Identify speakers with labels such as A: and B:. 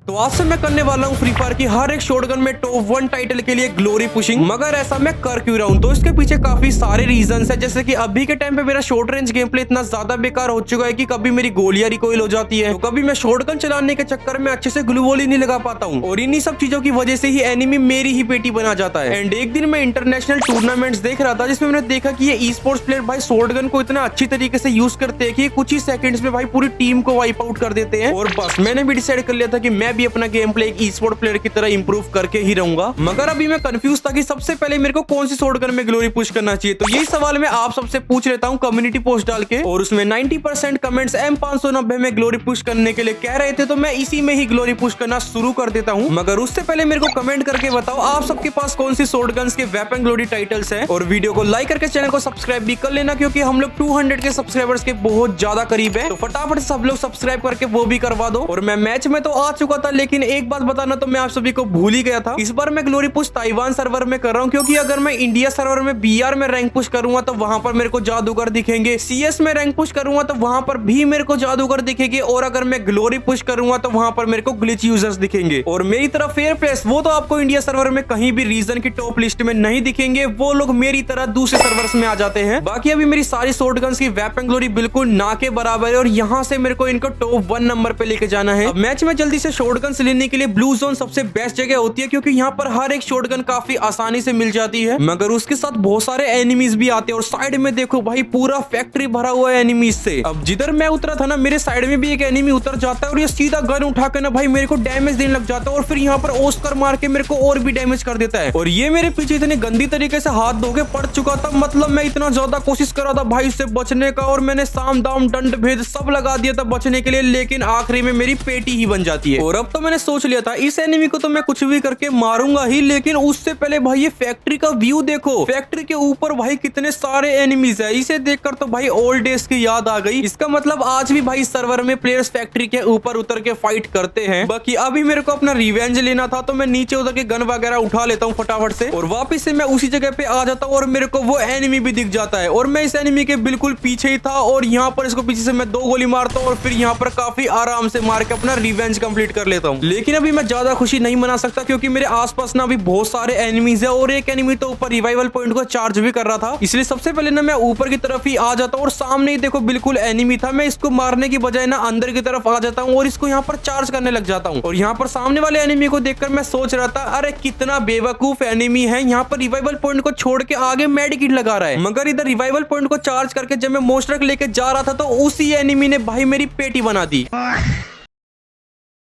A: तो आज से मैं करने वाला हूँ फ्री फायर की हर एक शॉटगन में टॉप 1 टाइटल के लिए ग्लोरी पुशिंग। मगर ऐसा मैं कर क्यों रहा हूँ, तो इसके पीछे काफी सारे रीजंस है। जैसे कि अभी के टाइम पे मेरा शॉर्ट रेंज गेम प्ले इतना ज्यादा बेकार हो चुका है कि कभी मेरी गोलियां रिकॉइल हो जाती है, तो कभी मैं शॉटगन चलाने के चक्कर में अच्छे से ग्लू वॉल ही नहीं लगा पाता हूँ, और इन्हीं सब चीजों की वजह से ही एनिमी मेरी ही पेटी बना जाता है। एंड एक दिन मैं इंटरनेशनल टूर्नामेंट्स देख रहा था, जिसमें मैंने देखा कि ये ई स्पोर्ट्स प्लेयर भाई शॉटगन को इतना अच्छी तरीके से यूज करते हैं कि कुछ ही सेकंड्स में भाई पूरी टीम को वाइप आउट कर देते हैं। और बस मैंने भी डिसाइड कर लिया था कि मैं भी अपना गेम प्ले ई स्पोर्ट प्लेयर की तरह इंप्रूव करके ही रहूंगा। मगर अभी मैं कंफ्यूज था कि सबसे पहले मेरे को कौन सी शॉटगन में ग्लोरी पुश करना चाहिए। तो यही सवाल मैं आप सबसे पूछ लेता हूँ कम्युनिटी पोस्ट डाल के, और उसमें 90% कमेंट्स M590 में ग्लोरी पुश करने के लिए कह रहे थे, तो मैं इसी में ही ग्लोरी पुश करना शुरू कर देता हूँ। मगर उससे पहले मेरे को कमेंट करके बताओ आप सबके पास कौन सी शॉटगन्स के वेपन ग्लोरी टाइटल्स हैं, और वीडियो को लाइक करके चैनल को सब्सक्राइब भी कर लेना, क्योंकि हम लोग 200 के सब्सक्राइबर्स के बहुत ज्यादा करीब है। तो फटाफट सब लोग सब्सक्राइब करके वो भी करवा दो। और मैं मैच में तो आ चुका था, लेकिन एक बात बताना तो मैं आप सभी को भूल ही गया था, इस बार मैं ग्लोरी पुश ताइवान सर्वर में कर रहा हूँ, क्योंकि अगर मैं इंडिया सर्वर में BR में रैंक पुश करूंगा तो वहां पर मेरे को जादूगर दिखेंगे, CS में रैंक पुश करूंगा तो वहां पर भी मेरे को जादूगर दिखेंगे, और अगर मैं ग्लोरी पुश करूंगा तो वहां पर मेरे को ग्लिच यूजर्स दिखेंगे। और मेरी तरफ फेयर प्लेस वो तो आपको इंडिया सर्वर में कहीं भी रीजन की टॉप लिस्ट में नहीं दिखेंगे, वो लोग मेरी तरह दूसरे सर्वर्स में आ जाते हैं। बाकी अभी मेरी सारी शॉटगन्स की वेपन ग्लोरी बिल्कुल ना के बराबर है, और यहाँ से मेरे को इनको टॉप 1 नंबर पे लेके जाना है। अब मैच में जल्दी से शॉटगन्स लेने के लिए ब्लू जोन सबसे बेस्ट जगह होती है, क्योंकि यहाँ पर हर एक शॉटगन काफी आसानी से मिल जाती है। मगर उसके साथ बहुत सारे एनिमीज भी आते हैं, और साइड में देखो भाई पूरा फैक्ट्री भरा हुआ है एनिमीज से। अब जिधर मैं उतरा था ना, मेरे साइड में भी एक एनिमी उतर जाता है, और ये सीधा गन उठा के ना भाई मेरे को डैमेज देने लग जाता है, और फिर यहाँ पर ओस्कर मार के मेरे को और भी डैमेज कर देता है। और ये मेरे पीछे इतनी गंदी तरीके से हाथ धोके पड़ चुका था, मतलब मैं इतना ज्यादा कोशिश कर रहा था भाई उससे बचने का, और मैंने साम दाम दंड भेद सब लगा दिया था बचने के लिए, लेकिन आखिरी में मेरी पेटी ही बन जाती है। और अब तो मैंने सोच लिया था इस एनिमी को तो मैं कुछ भी करके मारूंगा ही, लेकिन उससे पहले भाई ये फैक्ट्री का व्यू देखो, फैक्ट्री के ऊपर भाई कितने सारे एनिमीज है। इसे देखकर तो भाई ओल्ड डेज की याद आ गई। इसका मतलब आज भी भाई सर्वर में प्लेयर्स फैक्ट्री के ऊपर उतर के फाइट करते हैं। बाकी अभी मेरे को अपना रिवेंज लेना था, तो मैं नीचे उतर के गन वगैरह उठा लेता हूँ फटाफट से, और वापस से मैं उसी जगह पे आ जाता हूँ, और मेरे को वो एनिमी भी दिख जाता है, और मैं इस एनिमी के बिल्कुल पीछे ही था, और यहाँ पर इसको पीछे से मैं 2 गोली मारता हूँ, और फिर यहाँ पर काफी आराम से मार के अपना रिवेंज कंप्लीट कर लेता हूँ। लेकिन अभी मैं ज्यादा खुशी नहीं मना सकता, क्योंकि मेरे आसपास ना अभी बहुत सारे एनिमीज है, और एक एनिमी तो ऊपर रिवाइवल पॉइंट को चार्ज भी कर रहा था। इसलिए सबसे पहले ना मैं ऊपर की तरफ ही आ जाता हूँ, और सामने ही देखो बिल्कुल एनिमी था। मैं इसको मारने की बजाय ना अंदर की तरफ आ जाता हूँ, और इसको यहाँ पर चार्ज करने लग जाता हूँ। और यहाँ पर सामने वाले एनिमी को देखकर मैं सोच रहा था, अरे कितना बेवकूफ एनिमी है, यहाँ पर रिवाइवल पॉइंट को छोड़ के आगे मेडिकिट लगा रहा है। मगर इधर रिवाइवल पॉइंट को चार्ज करके जब मैं मोस्टरक लेके जा रहा था, तो उसी एनिमी ने भाई मेरी पेटी बना दी।